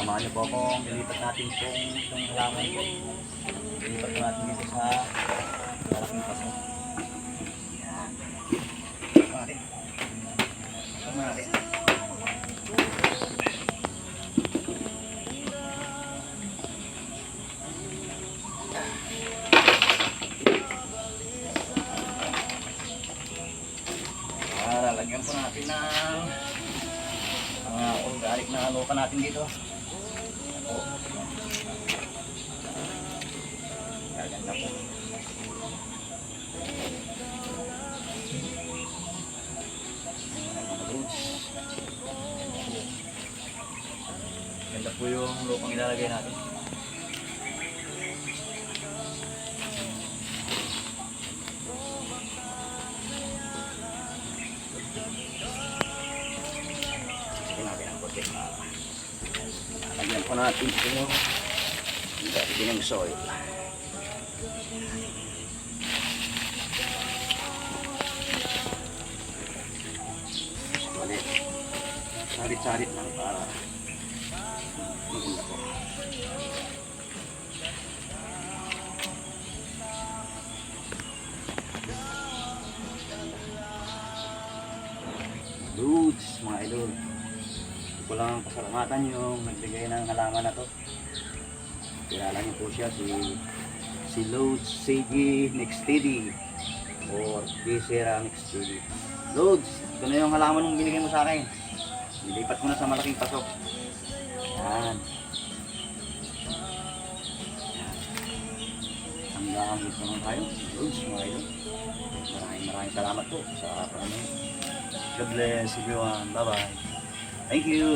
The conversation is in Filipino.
Samahan niyo po akong lilipat natin itong halaman ko. Lilipat po natin dito sa malaking paso. Yan. Ito natin. Ito natin. Lalagyan po natin ng mga organic na lupa natin dito. Gaganda po. Ganda po yung lupang ilalagay natin. Lagyan po natin ito yung gardening soil. Mali. Sarit-sarit lang para maganda po. Dudes, mga idol. Ko lang pasalamatan yung nagbigay ng halaman na to. Kilala niyo po siya si Loads Seiji Nextedi or Visera Nextedi. Loads, ito na yung halaman mong binigay mo sa akin. Nilipat ko na sa malaking pasok. Yan. Hanggang dito naman tayo. Loads, mga idol. Maraming salamat po sa panonood. God bless everyone. Bye bye. Thank you.